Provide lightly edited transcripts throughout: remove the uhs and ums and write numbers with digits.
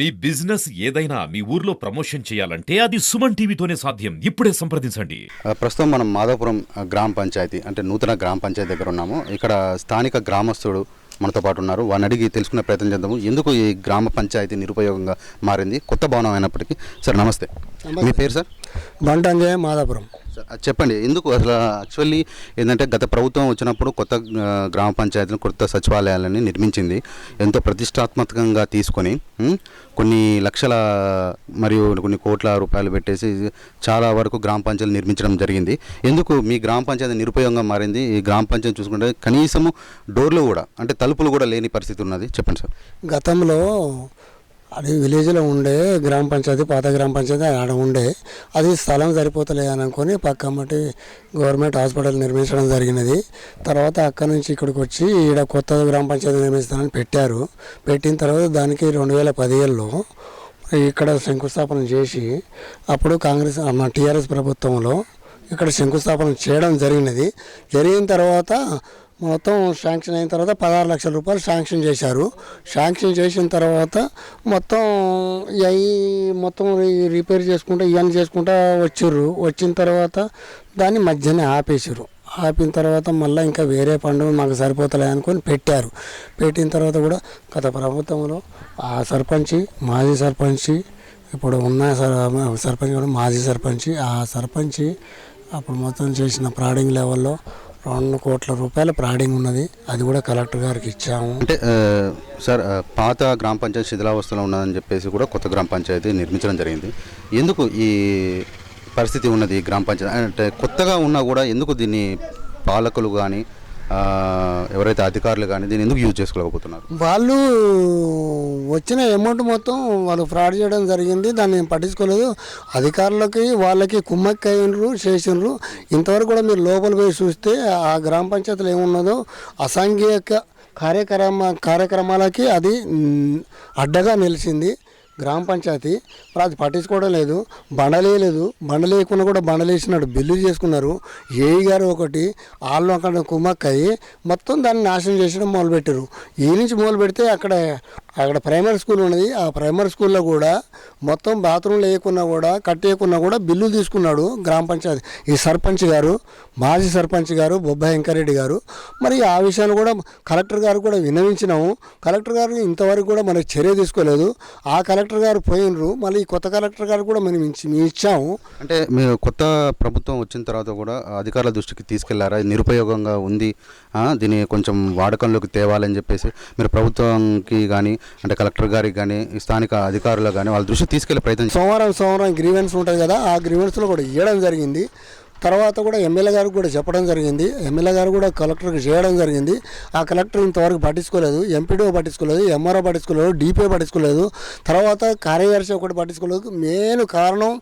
మీ business ఏదైనా మీ ఊర్లో promotion చేయాలంటే అది సుమన్ టీవీతోనే సాధ్యం. ఇప్పుడే సంప్రదించండి. ప్రస్తుతం మనం మాధవపురం గ్రామ పంచాయతీ అంటే నూతన గ్రామ పంచాయతీ దగ్గర ఉన్నాము. ఇక్కడ స్థానిక గ్రామస్తుడు మనతో పాటు ఉన్నారు. వారిని అడిగి తెలుసుకునే ప్రయత్నం చేద్దాము. ఎందుకు ఈ గ్రామ పంచాయతీ నిరుపయోగంగా మారింది, కొత్త భవనం అయినప్పటికీ. సార్ నమస్తే, మీ పేరు సార్? బంటంజయ మాదాపురం. చెప్పండి, ఎందుకు అసలు యాక్చువల్లీ ఏంటంటే గత ప్రభుత్వం వచ్చినప్పుడు కొత్త గ్రామ పంచాయతీలను, కొత్త సచివాలయాలని నిర్మించింది. ఎంతో ప్రతిష్టాత్మకంగా తీసుకొని కొన్ని లక్షల మరియు కొన్ని కోట్ల రూపాయలు పెట్టేసి చాలా వరకు గ్రామ పంచాయతీలు నిర్మించడం జరిగింది. ఎందుకు మీ గ్రామ పంచాయతీ నిరుపయోగంగా మారింది? ఈ గ్రామ పంచాయతీ చూసుకుంటే కనీసము డోర్లు కూడా అంటే తలుపులు కూడా లేని పరిస్థితి ఉన్నది. చెప్పండి సార్. గతంలో అది విలేజ్లో ఉండే గ్రామ పంచాయతీ, పాత గ్రామ పంచాయతీ ఆడ ఉండే, అది స్థలం సరిపోతలే అని అనుకొని పక్కమ్మటి గవర్నమెంట్ హాస్పిటల్ నిర్మించడం జరిగినది. తర్వాత అక్కడి నుంచి ఇక్కడికి వచ్చి ఈడ కొత్త గ్రామ పంచాయతీ నిర్మిస్తానని పెట్టారు. పెట్టిన తర్వాత దానికి 2015లో ఇక్కడ శంకుస్థాపన చేసి, అప్పుడు కాంగ్రెస్ టీఆర్ఎస్ ప్రభుత్వంలో ఇక్కడ శంకుస్థాపన చేయడం జరిగినది. జరిగిన తర్వాత మొత్తం శాంక్షన్ అయిన తర్వాత 16 లక్షల రూపాయలు శాంక్షన్ చేశారు. శాంక్షన్ చేసిన తర్వాత మొత్తం మొత్తం రిపేర్ చేసుకుంటూ ఇవన్నీ చేసుకుంటూ వచ్చిన తర్వాత దాన్ని మధ్యనే ఆపేసారు. ఆపిన తర్వాత మళ్ళీ ఇంకా వేరే పండుగ మాకు సరిపోతలే అనుకొని పెట్టారు. పెట్టిన తర్వాత కూడా గత ప్రభుత్వంలో ఆ సర్పంచి, మాజీ సర్పంచి, ఇప్పుడు ఉన్న సర్పంచ్ కూడా మాజీ సర్పంచి, ఆ సర్పంచి అప్పుడు మొత్తం చేసిన ప్రాడింగ్ లెవెల్లో 2 కోట్ల రూపాయల ప్రాడింగ్ ఉన్నది. అది కూడా కలెక్టర్ గారికి ఇచ్చాము. అంటే సార్, పాత గ్రామ పంచాయతీ శిథిలావస్థలో ఉన్నదని చెప్పేసి కూడా కొత్త గ్రామ పంచాయతీ నిర్మించడం జరిగింది. ఎందుకు ఈ పరిస్థితి ఉన్నది గ్రామ పంచాయతీ అంటే కొత్తగా ఉన్నా కూడా ఎందుకు దీన్ని పాలకులు కానీ ఎవరైతే అధికారులు కానీ దీన్ని ఎందుకు యూజ్ చేసుకోలేకపోతున్నారు? వాళ్ళు వచ్చిన అమౌంట్ మొత్తం వాళ్ళు ఫ్రాడ్ చేయడం జరిగింది. దాన్ని పట్టించుకోలేదు. అధికారులకి వాళ్ళకి కుమ్మక్కయ్యిండ్రు, చేసిండ్రు. ఇంతవరకు కూడా మీరు లోపల పోయి చూస్తే ఆ గ్రామ పంచాయతీలో ఏమున్నదో అసాంఘిక కార్యక్రమాలకి అది అడ్డగా నిలిచింది గ్రామ పంచాయతీ. అది పట్టించుకోవడం లేదు. బండలేదు, బండలేయకుండా కూడా బండలేసినట్టు బిల్లు చేసుకున్నారు. ఏఈ గారు ఒకటి వాళ్ళు అక్కడ కుమ్మక్కయ్యి మొత్తం దాన్ని నాశనం చేసడం మొదలుపెట్టారు. ఈ నుంచి మొదలు పెడితే అక్కడ ప్రైమరీ స్కూల్ ఉన్నది. ఆ ప్రైమరీ స్కూల్లో కూడా మొత్తం బాత్రూమ్ లేకున్నా కూడా కట్టేయకున్నా కూడా బిల్లులు తీసుకున్నాడు గ్రామ పంచాయతీ ఈ సర్పంచ్ గారు, మాజీ సర్పంచ్ గారు బొబ్బాయి వెంకరెడ్డి గారు. మరి ఆ విషయాన్ని కూడా కలెక్టర్ గారు కూడా విన్నవించినాము. కలెక్టర్ గారు ఇంతవరకు కూడా మనకు చర్య తీసుకోలేదు. ఆ కలెక్టర్ గారు పోయినరు. మళ్ళీ కొత్త కలెక్టర్ గారు కూడా మేము ఇచ్చాము. అంటే మీరు కొత్త ప్రభుత్వం వచ్చిన తర్వాత కూడా అధికారుల దృష్టికి తీసుకెళ్లారా? నిరుపయోగంగా ఉంది, దీన్ని కొంచెం వాడకంలోకి తేవాలని చెప్పేసి మీరు ప్రభుత్వంకి కానీ అంటే కలెక్టర్ గారికి కానీ స్థానిక అధికారులకు కానీ వాళ్ళ దృష్టికి తీసుకెళ్లే ప్రయత్నం? సోమవారం గ్రీవెన్స్ ఉంటుంది కదా, ఆ గ్రీవెన్స్లో కూడా ఇవ్వడం జరిగింది. తర్వాత కూడా ఎమ్మెల్యే గారికి కూడా చెప్పడం జరిగింది. ఎమ్మెల్యే గారు కూడా కలెక్టర్కి చేయడం జరిగింది. ఆ కలెక్టర్ ఇంతవరకు పట్టించుకోలేదు. ఎంపీడీఓ పట్టించుకోలేదు, ఎంఆర్ఓ పట్టించుకోలేదు, డిపిఓ పట్టించుకోలేదు. తర్వాత కార్యదర్శి ఒకటి పట్టించుకోలేదు. మెయిన్ కారణం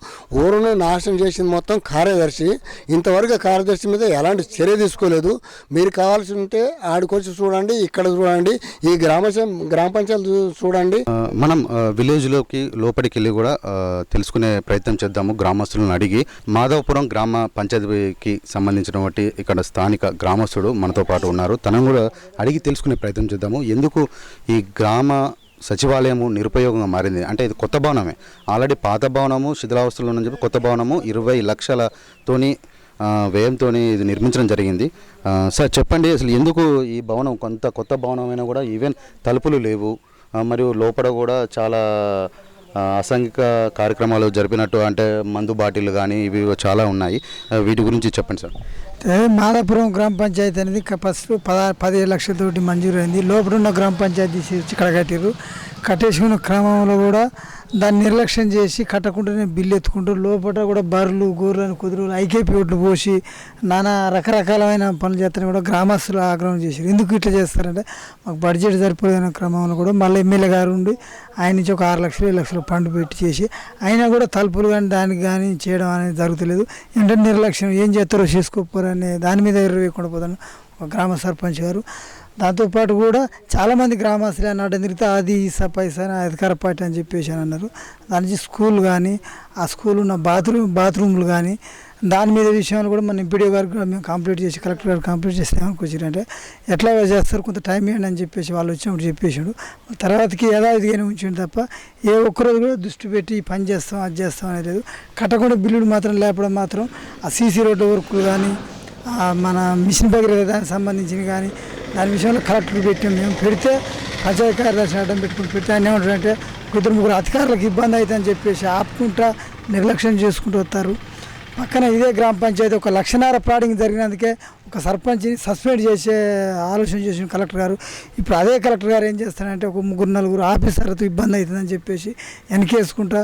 ఊరును నాశనం చేసింది మొత్తం కార్యదర్శి. ఇంతవరకు కార్యదర్శి మీద ఎలాంటి చర్య తీసుకోలేదు. మీరు కావాల్సి ఉంటే ఆడికొచ్చి చూడండి, ఇక్కడ చూడండి, ఈ గ్రామ పంచాయతీ చూడండి. మనం విలేజ్లోకి లోపలికి వెళ్ళి కూడా తెలుసుకునే ప్రయత్నం చేద్దాము గ్రామస్తులను అడిగి. మాధవపురం గ్రామ పంచాయతీకి సంబంధించినటువంటి ఇక్కడ స్థానిక గ్రామస్తుడు మనతో పాటు ఉన్నారు. తనను కూడా అడిగి తెలుసుకునే ప్రయత్నం చేద్దాము. ఎందుకు ఈ గ్రామ సచివాలయము నిరుపయోగంగా మారింది అంటే ఇది కొత్త భవనమే, ఆల్రెడీ పాత భవనము శిథిలావస్థలో ఉందని చెప్పి కొత్త భవనము 20 లక్షలతోని వ్యయంతో ఇది నిర్మించడం జరిగింది. సార్ చెప్పండి, అసలు ఎందుకు ఈ భవనం కొత్త భవనమైనా కూడా ఈవెన్ తలుపులు లేవు, మరియు లోపల కూడా చాలా అసాంఘిక కార్యక్రమాలు జరిపినట్టు అంటే మందు బాటిల్ కానీ ఇవి చాలా ఉన్నాయి. వీటి గురించి చెప్పండి సార్. మాదాపురం గ్రామ పంచాయతీ అనేది ఫస్ట్ 15 లక్షలతోటి మంజూరైంది. లోపల ఉన్న గ్రామ పంచాయతీ ఇక్కడ కట్టారు. కట్టేసుకున్న క్రమంలో కూడా దాన్ని నిర్లక్ష్యం చేసి కట్టకుండానే బిల్లు ఎత్తుకుంటూ లోపల కూడా బర్రెలు, గొర్రెలు, కుదురులు, ఐకేపీ ఓట్లు పోసి నానా రకరకాలమైన పనులు చేస్తారని కూడా గ్రామస్తులు ఆగ్రహం చేశారు. ఎందుకు ఇట్లా చేస్తారంటే మాకు బడ్జెట్ సరిపోయిన క్రమంలో కూడా మళ్ళీ ఎమ్మెల్యే గారు ఉండి ఆయన నుంచి ఒక 6 లక్షలు 7 లక్షలు ఫండ్ పెట్టి చేసి అయినా కూడా తలుపులు కానీ దానికి కానీ చేయడం అనేది జరుగుతలేదు. ఏంటంటే నిర్లక్ష్యం, ఏం చేస్తారో చేసుకోపోరనే దాని మీద ఎర్రవేయకుండా పోతాను ఒక గ్రామ సర్పంచ్ గారు. దాంతోపాటు కూడా చాలామంది గ్రామస్తులు అన్నట్టు తిరిగితే అది పైసా అధికార పార్టీ అని చెప్పేసి అని అన్నారు. దాని నుంచి స్కూల్ కానీ ఆ స్కూల్ ఉన్న బాత్రూమ్లు కానీ దాని మీద విషయాలు కూడా మన ఎంపీడీ గారు కూడా మేము కంప్లీట్ చేసి కలెక్టర్ గారు కంప్లీట్ చేస్తే ఏమనుకొచ్చారంటే ఎట్లా చేస్తారు కొంత టైం ఇవ్వండి అని చెప్పేసి వాళ్ళు వచ్చినప్పుడు చెప్పేసాడు. తర్వాతకి యథావిధిగానే ఉంచాడు తప్ప ఏ ఒక్కరోజు కూడా దృష్టి పెట్టి ఈ పని చేస్తాం అది చేస్తాం అనేది లేదు. కట్టకుండా బిల్లులు మాత్రం లేపడం మాత్రం ఆ సీసీ రోడ్డు వర్కులు కానీ మన మిషన్ భగీరథ దానికి సంబంధించినవి కానీ దాని విషయంలో కలెక్టర్ పెట్టాం. మేము పెడితే పంచాయతీ కార్యదర్శిని అడ్డం పెట్టుకుని పెడితే ఆయన ఏమంటారంటే ఇద్దరు ముగ్గురు అధికారులకు ఇబ్బంది అవుతుందని చెప్పేసి ఆపుకుంటా నిర్లక్ష్యం చేసుకుంటూ వస్తారు. పక్కన ఇదే గ్రామ పంచాయతీ 1 లక్షన్నర ఫ్రాడింగ్ జరిగినందుకే ఒక సర్పంచ్ని సస్పెండ్ చేసే ఆలోచన చేసిన కలెక్టర్ గారు. ఇప్పుడు అదే కలెక్టర్ గారు ఏం చేస్తారంటే ఒక 3-4 ఆఫీసర్లతో ఇబ్బంది అవుతుందని చెప్పేసి వెనకేసుకుంటా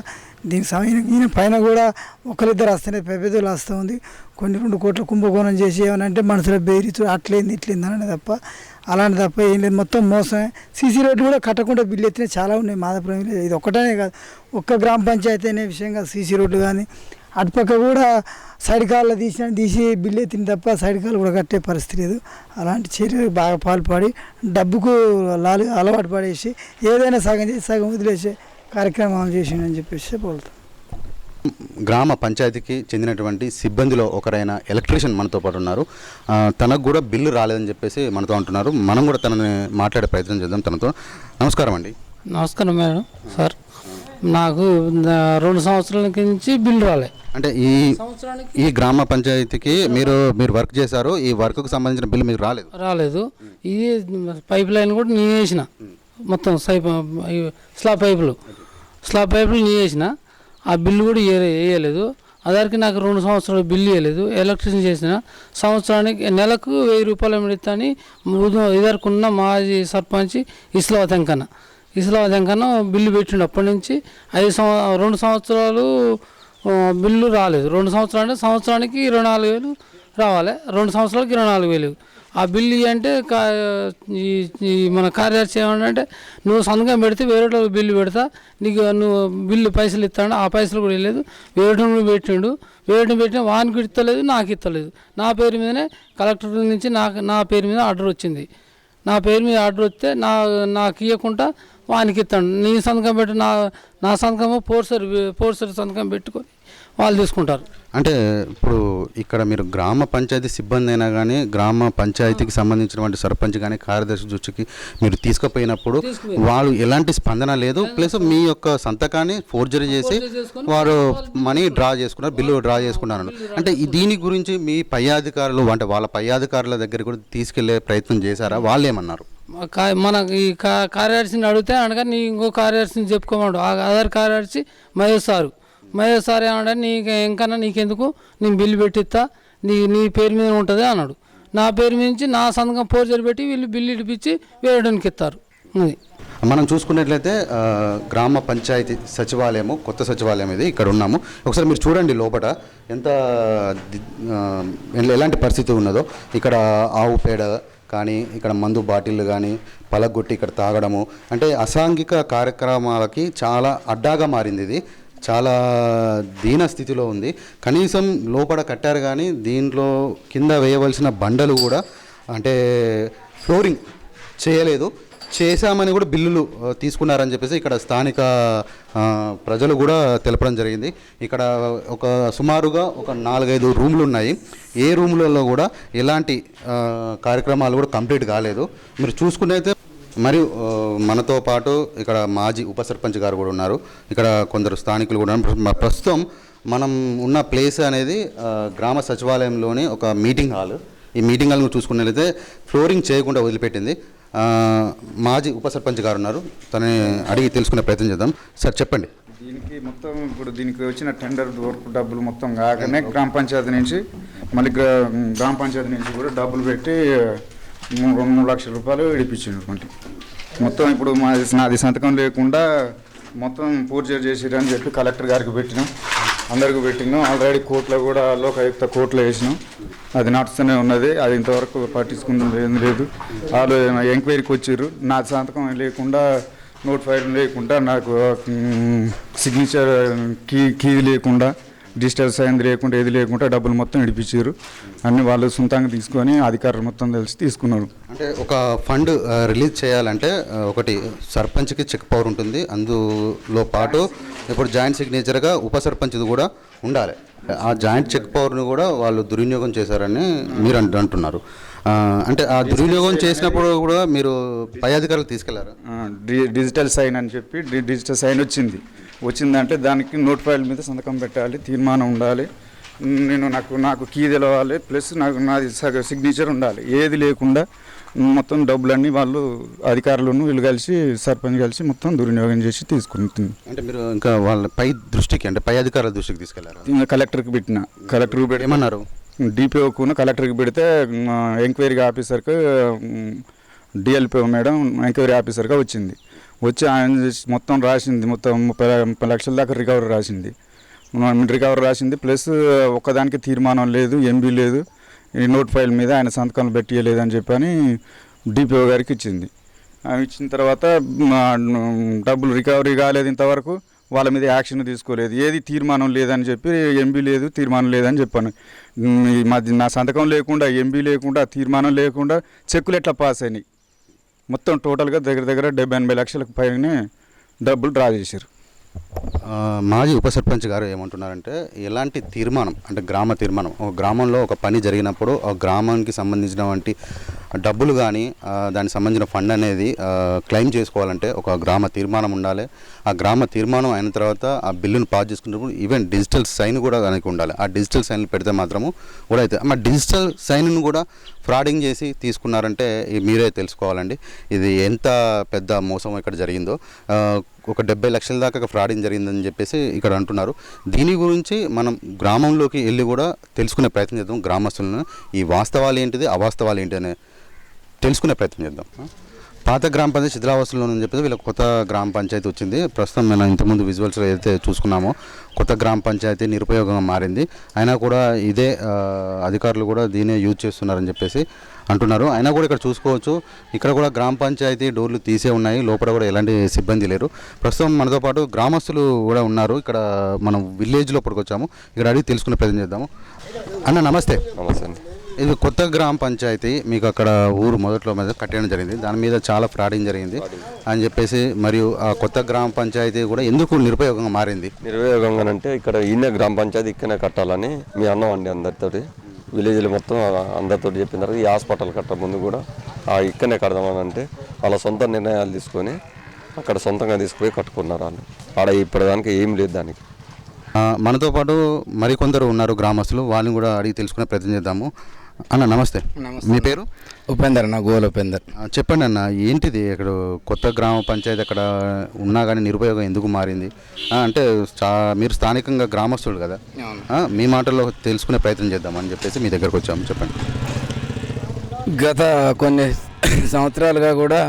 దీనికి సమయం ఈయన పైన కూడా ఒకరిద్దరు వస్తేనే పెద్దలు వస్తూ ఉంది. కొన్ని 2 కోట్ల కుంభకోణం చేసి ఏమనంటే మనసులో బెదిరిచు అట్లేంది ఇట్లేంది అని తప్ప అలాంటి తప్ప ఏం లేదు. మొత్తం మోసమే. సీసీ రోడ్డు కూడా కట్టకుండా బిల్లు ఎత్తిన చాలా ఉన్నాయి మాదాపురం. ఇది ఒక్కటనే కాదు, ఒక్క గ్రామ పంచాయతీ అనే విషయంగా సీసీ రోడ్డు కానీ అటుపక్క కూడా సైడ్ కాళ్ళు తీసి బిల్లు ఎత్తిన తప్ప సైడ్ కాళ్ళు కూడా కట్టే పరిస్థితి లేదు. అలాంటి చర్యలకు బాగా పాల్పడి డబ్బుకు అలవాటు పడేసి ఏదైనా సగం చేసి సగం వదిలేసే కార్యక్రమాలు చేసిండని చెప్పేసి పోలుతాం. గ్రామ పంచాయతీకి చెందినటువంటి సిబ్బందిలో ఒకరైన ఎలక్ట్రీషియన్ మనతో పాటు ఉన్నారు. తనకు కూడా బిల్లు రాలేదని చెప్పేసి మనతో అంటున్నారు. మనం కూడా తనని మాట్లాడే ప్రయత్నం చేద్దాం తనతో. నమస్కారం అండి. నమస్కారం మేడం. సార్ నాకు 2 సంవత్సరాల నుంచి బిల్లు రాలే. అంటే ఈ గ్రామ పంచాయతీకి మీరు వర్క్ చేశారు, ఈ వర్క్కు సంబంధించిన బిల్లు మీకు రాలేదు. ఇది పైప్ లైన్ కూడా నేను వేసిన, మొత్తం స్లాబ్ పైపులు నేను వేసిన, ఆ బిల్లు కూడా వేయలేదు. అదానికి నాకు 2 సంవత్సరాలు బిల్లు ఇవ్వలేదు. ఎలక్ట్రిసిటీ చేసిన సంవత్సరానికి నెలకు 1000 రూపాయలు ఇస్తాని ఇదరుకున్న మాజీ సర్పంచ్ ఇస్లావత్ వెంకన్న బిల్లు పెట్టిండు. అప్పటి నుంచి 2 సంవత్సరాలు బిల్లు రాలేదు. 2 సంవత్సరాలు అంటే సంవత్సరానికి 24,000 రావాలి, 2 సంవత్సరాలకి 24,000. ఆ బిల్లు అంటే ఈ మన కార్యదర్శి ఏమంటే నువ్వు సంతకం పెడితే వేరే బిల్లు పెడతా, నీకు నువ్వు బిల్లు పైసలు ఇస్తాడు. ఆ పైసలు కూడా ఇవ్వలేదు. వేయటం పెట్టిన వానికి ఇస్తలేదు, నాకు ఇస్తలేదు. నా పేరు మీదనే కలెక్టర్ నుంచి నా పేరు మీద ఆర్డర్ వచ్చింది. నా పేరు మీద ఆర్డర్ వస్తే నాకు ఇవ్వకుండా వానికి ఇస్తాడు. నీ సంతకం పెట్టి నా సంతకము పోర్సర్ సంతకం పెట్టుకొని వాళ్ళు తీసుకుంటారు. అంటే ఇప్పుడు ఇక్కడ మీరు గ్రామ పంచాయతీ సిబ్బంది అయినా కానీ గ్రామ పంచాయతీకి సంబంధించినటువంటి సర్పంచ్ కానీ కార్యదర్శి దృష్టికి మీరు తీసుకుపోయినప్పుడు వాళ్ళు ఎలాంటి స్పందన లేదు, ప్లస్ మీ యొక్క సంతకాన్ని ఫోర్జరీ చేసి వారు మనీ డ్రా చేసుకున్నారు, బిల్లు డ్రా చేసుకున్నారు. అంటే దీని గురించి మీ పై అధికారులు అంటే వాళ్ళ పై అధికారుల దగ్గర కూడా తీసుకెళ్లే ప్రయత్నం చేశారా? వాళ్ళు ఏమన్నారు? మన ఈ కార్యదర్శిని అడిగితే అనగా నీ ఇంకో కార్యదర్శిని చెప్పుకోమండు. ఆధార్ కార్యదర్శి మహేష్ సార్ ఏమన్నా ఇంకన్నా నీకెందుకు, నేను బిల్లు పెట్టిస్తా, నీ పేరు మీద ఉంటుంది అన్నాడు. నా పేరు మీద నుంచి నా సంతకం ఫోర్జరీ పెట్టి వీళ్ళు బిల్లు ఇడిపించి వేయడానికి ఇస్తారు. మనం చూసుకున్నట్లయితే గ్రామ పంచాయతీ సచివాలయము, కొత్త సచివాలయం ఇది, ఇక్కడ ఉన్నాము. ఒకసారి మీరు చూడండి లోపల ఎంత ఎలాంటి పరిస్థితి ఉన్నదో. ఇక్కడ ఆవు పేడ కానీ, ఇక్కడ మందు బాటిళ్ళు కానీ పలగొట్టి ఇక్కడ తాగడము, అంటే అసాంఘిక కార్యక్రమాలకి చాలా అడ్డాగా మారింది. ఇది చాలా దీన స్థితిలో ఉంది. కనీసం లోపల కట్టారు కానీ దీంట్లో కింద వేయవలసిన బండలు కూడా అంటే ఫ్లోరింగ్ చేయలేదు. చేశామని కూడా బిల్లులు తీసుకున్నారని చెప్పేసి ఇక్కడ స్థానిక ప్రజలు కూడా తెలపడం జరిగింది. ఇక్కడ సుమారుగా 4-5 రూమ్లు ఉన్నాయి. ఏ రూమ్లలో కూడా ఎలాంటి కార్యక్రమాలు కూడా కంప్లీట్ కాలేదు. మీరు చూసుకున్నైతే మరియు మనతో పాటు ఇక్కడ మాజీ ఉప సర్పంచ్ గారు కూడా ఉన్నారు. ఇక్కడ కొందరు స్థానికులు కూడా ఉన్నారు. ప్రస్తుతం మనం ఉన్న ప్లేస్ అనేది గ్రామ సచివాలయంలోని ఒక మీటింగ్ హాల్. ఈ మీటింగ్ హాల్ను చూసుకున్నట్లయితే ఫ్లోరింగ్ చేయకుండా వదిలిపెట్టింది. మాజీ ఉప సర్పంచ్ గారు ఉన్నారు, తనని అడిగి తెలుసుకునే ప్రయత్నం చేద్దాం. సార్ చెప్పండి. దీనికి మొత్తం ఇప్పుడు దీనికి వచ్చిన టెండర్ వర్క్ డబ్బులు మొత్తం కాకనే గ్రామ పంచాయతీ నుంచి మళ్ళీ గ్రామ పంచాయతీ నుంచి కూడా డబ్బులు పెట్టి 2-3 లక్షల రూపాయలు ఇడిపించిండు. మొత్తం ఇప్పుడు నాది సంతకం లేకుండా మొత్తం పూర్తి చేసిరని చెప్పి కలెక్టర్ గారికి పెట్టినాం, అందరికి పెట్టినాం. ఆల్రెడీ కోర్టులో కూడా లోకాయుక్త కోర్టులో వేసినాం. అది నడుస్తూనే ఉన్నది. అది ఇంతవరకు పట్టించుకున్నది ఏం లేదు. వాళ్ళు ఎంక్వైరీకి వచ్చారు. నా సంతకం లేకుండా, నోటిఫైడ్ లేకుండా, నాకు సిగ్నేచర్ కీ లేకుండా, డిజిటల్ సైన్ లేకుండా, ఏది లేకుండా డబ్బులు మొత్తం ఇడిపించారు. అన్ని వాళ్ళు సొంతంగా తీసుకొని అధికారులు మొత్తం తెలిసి తీసుకున్నారు. అంటే ఒక ఫండ్ రిలీజ్ చేయాలంటే ఒకటి సర్పంచ్కి చెక్ పవర్ ఉంటుంది, అందులో పాటు ఇప్పుడు జాయింట్ సిగ్నేచర్గా ఉప సర్పంచ్ది కూడా ఉండాలి. ఆ జాయింట్ చెక్ పవర్ని కూడా వాళ్ళు దుర్వినియోగం చేశారని మీరు అంటున్నారు. అంటే ఆ దుర్వినియోగం చేసినప్పుడు కూడా మీరు పై అధికారులు తీసుకెళ్లారు? డిజిటల్ సైన్ అని చెప్పి డిజిటల్ సైన్ వచ్చిందంటే దానికి నోట్ ఫైల్ మీద సంతకం పెట్టాలి, తీర్మానం ఉండాలి, నాకు కీ తెలవాలి, ప్లస్ నాది సిగ్నేచర్ ఉండాలి. ఏది లేకుండా మొత్తం డబ్బులన్నీ వాళ్ళు అధికారులను వీళ్ళు కలిసి సర్పంచ్ కలిసి మొత్తం దుర్వినియోగం చేసి తీసుకుంటుంది. అంటే మీరు ఇంకా వాళ్ళ పై దృష్టికి అంటే పై అధికారుల దృష్టికి తీసుకెళ్లారు? కలెక్టర్కి పెట్టి ఏమన్నారు? డిపిఓకు కలెక్టర్కి పెడితే ఎంక్వైరీ ఆఫీసర్కి డిఎల్పిఓ మేడం ఎంక్వైరీ ఆఫీసర్గా వచ్చి ఆయన మొత్తం రాసింది. మొత్తం 30 లక్షల దాకా రికవరీ రాసింది. ప్లస్ ఒక్కదానికి తీర్మానం లేదు, ఎంబీ లేదు, ఈ నోట్ ఫైల్ మీద ఆయన సంతకాలు పెట్టియలేదని చెప్పని డిపిఓ గారికి ఇచ్చింది. ఇచ్చిన తర్వాత డబ్బులు రికవరీ కాలేదు, ఇంతవరకు వాళ్ళ మీద యాక్షన్ తీసుకోలేదు. ఏది తీర్మానం లేదని చెప్పి ఎంబీ లేదు, తీర్మానం లేదని చెప్పాను. నా సంతకం లేకుండా, ఎంబీ లేకుండా, తీర్మానం లేకుండా చెక్కులు ఎట్లా పాస్ అయినాయి? మొత్తం టోటల్గా దగ్గర 70-80 లక్షలకు పైనే డబ్బులు డ్రా చేశారు. మాజీ ఉప సర్పంచ్ గారు ఏమంటున్నారంటే ఎలాంటి తీర్మానం అంటే గ్రామ తీర్మానం, ఒక గ్రామంలో ఒక పని జరిగినప్పుడు ఆ గ్రామానికి సంబంధించినటువంటి డబ్బులు కానీ దానికి సంబంధించిన ఫండ్ అనేది క్లెయిమ్ చేసుకోవాలంటే ఒక గ్రామ తీర్మానం ఉండాలి. ఆ గ్రామ తీర్మానం అయిన తర్వాత ఆ బిల్లును పాస్ చేసుకున్నప్పుడు ఈవెన్ డిజిటల్ సైన్ కూడా దానికి ఉండాలి. ఆ డిజిటల్ సైన్లు పెడితే మాత్రము కూడా అయితే మా డిజిటల్ సైన్ను కూడా ఫ్రాడింగ్ చేసి తీసుకున్నారంటే మీరే తెలుసుకోవాలండి ఇది ఎంత పెద్ద మోసం ఇక్కడ జరిగిందో. ఒక 70 లక్షల దాకా ఫ్రాడింగ్ జరిగిందని చెప్పేసి ఇక్కడ అంటున్నారు. దీని గురించి మనం గ్రామంలోకి వెళ్ళి కూడా తెలుసుకునే ప్రయత్నం చేద్దాం. గ్రామస్తులను ఈ వాస్తవాలు ఏంటిది, అవాస్తవాలు ఏంటి అని తెలుసుకునే ప్రయత్నం చేద్దాం. పాత గ్రామ పంచాయతీ శిథిలావస్థలో అని చెప్పేసి వీళ్ళకి కొత్త గ్రామ పంచాయతీ వచ్చింది. ప్రస్తుతం మనం ఇంతకుముందు విజువల్స్లో ఏదైతే చూసుకున్నామో కొత్త గ్రామ పంచాయతీ నిరుపయోగంగా మారింది. అయినా కూడా ఇదే అధికారులు కూడా దీనే యూజ్ చేస్తున్నారని చెప్పేసి అంటున్నారు. అయినా కూడా ఇక్కడ చూసుకోవచ్చు, ఇక్కడ కూడా గ్రామ పంచాయతీ డోర్లు తీసే ఉన్నాయి, లోపల కూడా ఎలాంటి సిబ్బంది లేరు. ప్రస్తుతం మనతో పాటు గ్రామస్తులు కూడా ఉన్నారు. ఇక్కడ మనం విలేజ్ లోపలికి వచ్చాము, ఇక్కడ అడిగి తెలుసుకునే ప్రయత్నం చేద్దాము. అన్న నమస్తే. నమస్తే అండి. ఇది కొత్త గ్రామ పంచాయతీ, మీకు అక్కడ ఊరు మొదట్లో మీద కట్టడం జరిగింది, దాని మీద చాలా ఫ్రాడింగ్ జరిగింది అని చెప్పేసి, మరియు ఆ కొత్త గ్రామ పంచాయతీ కూడా ఎందుకు నిరుపయోగంగా మారింది? నిరుపయోగంగా అంటే ఇక్కడ ఈయన గ్రామ పంచాయతీ ఇక్కడనే కట్టాలని మీ అన్నం అండి అందరితోటి విలేజ్లో మొత్తం అందరితో చెప్పిన తర్వాత ఈ హాస్పిటల్ కట్ట ముందు కూడా ఇక్కడనే కడదామని అంటే వాళ్ళ సొంత నిర్ణయాలు తీసుకొని అక్కడ సొంతంగా తీసుకుపోయి కట్టుకున్నారు. వాళ్ళు ఆడ ఇప్పటిదానికి ఏం లేదు దానికి. మనతో పాటు మరికొందరు ఉన్నారు గ్రామస్తులు, వాళ్ళని కూడా అడిగి తెలుసుకునే ప్రయత్నం చేద్దాము. అన్న నమస్తే. మీ పేరు? ఉపేందర్ అన్న, గోల్ ఉపేందర్. చెప్పండి అన్న, ఏంటిది ఇక్కడ కొత్త గ్రామ పంచాయతీ అక్కడ ఉన్నా కానీ నిరుపయోగం ఎందుకు మారింది? అంటే మీరు స్థానికంగా గ్రామస్తులు కదా, మీ మాటల్లో తెలుసుకునే ప్రయత్నం చేద్దామని చెప్పేసి మీ దగ్గరకు వచ్చాము. చెప్పండి. గత కొన్ని సంవత్సరాలుగా కూడా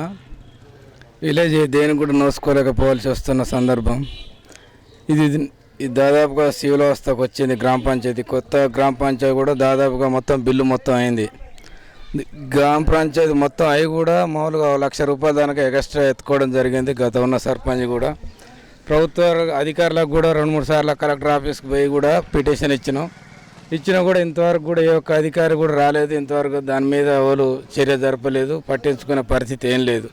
విలేజ్ దేనికి కూడా నోసుకోలేకపోవాల్సి వస్తున్న సందర్భం ఇది దాదాపుగా సివిల్ వ్యవస్థకు వచ్చింది. గ్రామ పంచాయతీ కొత్త గ్రామ పంచాయతీ కూడా దాదాపుగా మొత్తం బిల్లు మొత్తం అయింది. గ్రామ పంచాయతీ మొత్తం అవి కూడా మామూలుగా ₹1,00,000 దానికి ఎక్స్ట్రా ఎత్తుకోవడం జరిగింది. గత ఉన్న సర్పంచ్ కూడా ప్రభుత్వ అధికారులకు కూడా 2-3 సార్లు కలెక్టర్ ఆఫీస్కి పోయి కూడా పిటిషన్ ఇచ్చినా కూడా ఇంతవరకు కూడా ఏ ఒక్క అధికారి కూడా రాలేదు. ఇంతవరకు దాని మీద ఎవరు చర్య జరపలేదు, పట్టించుకునే పరిస్థితి ఏం లేదు.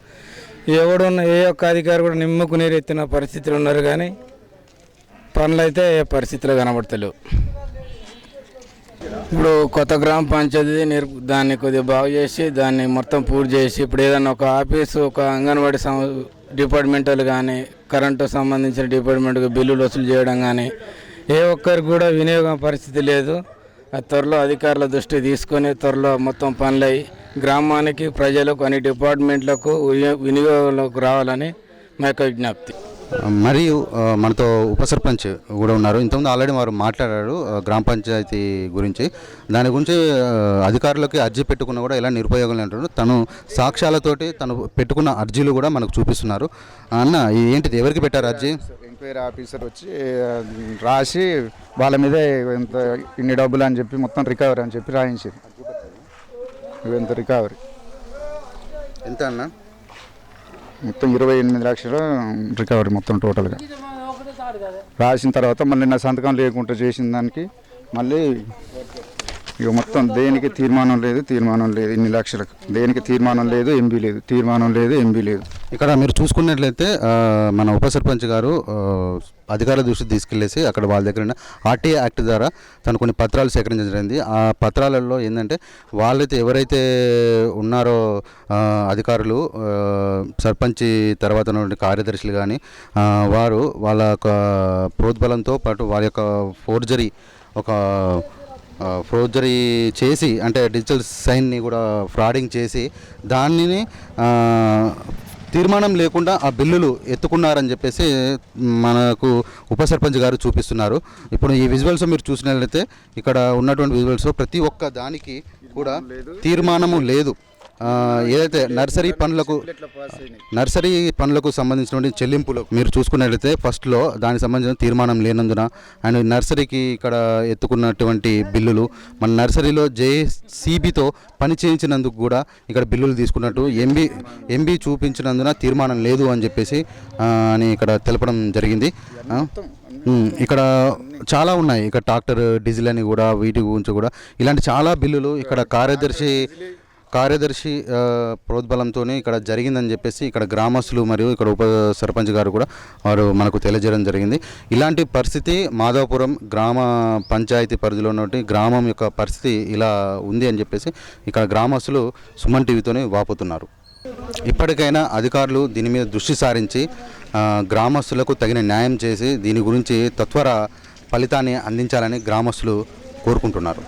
ఎవడున్న ఏ ఒక్క అధికారి కూడా నిమ్మకు నీరెత్తిన పరిస్థితులు ఉన్నారు, కానీ పనులు అయితే ఏ పరిస్థితిలో కనబడతలేవు. ఇప్పుడు కొత్త గ్రామ పంచాయతీ దాన్ని కొద్దిగా బాగు చేసి దాన్ని మొత్తం పూర్తి చేసి ఇప్పుడు ఏదైనా ఒక ఆఫీసు, ఒక అంగన్వాడీ డిపార్ట్మెంటల్ కానీ కరెంటు సంబంధించిన డిపార్ట్మెంట్కి బిల్లులు వసూలు చేయడం కానీ ఏ ఒక్కరికి కూడా వినియోగం పరిస్థితి లేదు. త్వరలో అధికారుల దృష్టి తీసుకొని త్వరలో మొత్తం పనులై గ్రామానికి, ప్రజలకు, అన్ని డిపార్ట్మెంట్లకు వినియోగంలోకి రావాలని మా యొక్క విజ్ఞప్తి. మరియు మనతో ఉప సర్పంచ్ కూడా ఉన్నారు. ఇంతకుముందు ఆల్రెడీ వారు మాట్లాడారు గ్రామ పంచాయతీ గురించి. దాని గురించి అధికారులకి అర్జీ పెట్టుకున్నా కూడా ఎలా నిరుపయోగం అంటారు. తను సాక్ష్యాలతోటి తను పెట్టుకున్న అర్జీలు కూడా మనకు చూపిస్తున్నారు. అన్న ఏంటిది, ఎవరికి పెట్టారు అర్జీ? ఎంక్వైరీ ఆఫీసర్ వచ్చి రాసి వాళ్ళ మీద ఇన్ని డబ్బులు అని చెప్పి మొత్తం రికవరీ అని చెప్పి రాయించారు. ఎంత రికవరీ ఎంత అన్న? మొత్తం 28 లక్షలు రికవరీ మొత్తం టోటల్గా రాసిన తర్వాత మళ్ళీ నా సంతకం లేకుండా చేసిన దానికి మళ్ళీ ఇక మొత్తం దేనికి తీర్మానం లేదు ఇన్ని లక్షలకు దేనికి తీర్మానం లేదు ఎంబీ లేదు తీర్మానం లేదు ఎంబీ లేదు. ఇక్కడ మీరు చూసుకున్నట్లయితే మన ఉప సర్పంచ్ గారు అధికారుల దృష్టికి తీసుకెళ్లేసి అక్కడ వాళ్ళ దగ్గర ఉన్న ఆర్టీఏ యాక్ట్ ద్వారా తను కొన్ని పత్రాలు సేకరించడం జరిగింది. ఆ పత్రాలలో ఏంటంటే వాళ్ళైతే ఎవరైతే ఉన్నారో అధికారులు సర్పంచి తర్వాత ఉన్నటువంటి కార్యదర్శులు కానీ వారు వాళ్ళ యొక్క ప్రోద్బలంతో పాటు వారి యొక్క ఫోర్జరీ చేసి అంటే డిజిటల్ సైన్ని కూడా ఫ్రాడింగ్ చేసి దానిని తీర్మానం లేకుండా ఆ బిల్లులు ఎత్తుకున్నారని చెప్పేసి మనకు ఉప సర్పంచ్ గారు చూపిస్తున్నారు. ఇప్పుడు ఈ విజువల్స్ మీరు చూసినట్లయితే ఇక్కడ ఉన్నటువంటి విజువల్స్ ప్రతి ఒక్క దానికి కూడా తీర్మానము లేదు. ఏదైతే నర్సరీ పనులకు సంబంధించినటువంటి చెల్లింపులు మీరు చూసుకున్నట్లయితే ఫస్ట్లో దానికి సంబంధించిన తీర్మానం లేనందున అండ్ నర్సరీకి ఇక్కడ ఎత్తుకున్నటువంటి బిల్లులు మన నర్సరీలో జేసీబీతో పని చేయించినందుకు కూడా ఇక్కడ బిల్లులు తీసుకున్నట్టు ఎంబీ చూపించినందున తీర్మానం లేదు అని చెప్పేసి అని ఇక్కడ తెలపడం జరిగింది. ఇక్కడ చాలా ఉన్నాయి. ఇక్కడ ట్రాక్టర్ డీజిల్ అని కూడా వీటి గురించి కూడా ఇలాంటి చాలా బిల్లులు ఇక్కడ కార్యదర్శి ప్రోద్బలంతో ఇక్కడ జరిగిందని చెప్పేసి ఇక్కడ గ్రామస్తులు మరియు ఇక్కడ ఉప సర్పంచ్ గారు కూడా వారు మనకు తెలియజేయడం జరిగింది. ఇలాంటి పరిస్థితి మాధవపురం గ్రామ పంచాయతీ పరిధిలో ఉన్నటువంటి గ్రామం యొక్క పరిస్థితి ఇలా ఉంది అని చెప్పేసి ఇక్కడ గ్రామస్తులు సుమన్ టీవీతోనే వాపోతున్నారు. ఇప్పటికైనా అధికారులు దీని మీద దృష్టి సారించి గ్రామస్తులకు తగిన న్యాయం చేసి దీని గురించి తత్వర ఫలితాన్ని అందించాలని గ్రామస్తులు కోరుకుంటున్నారు.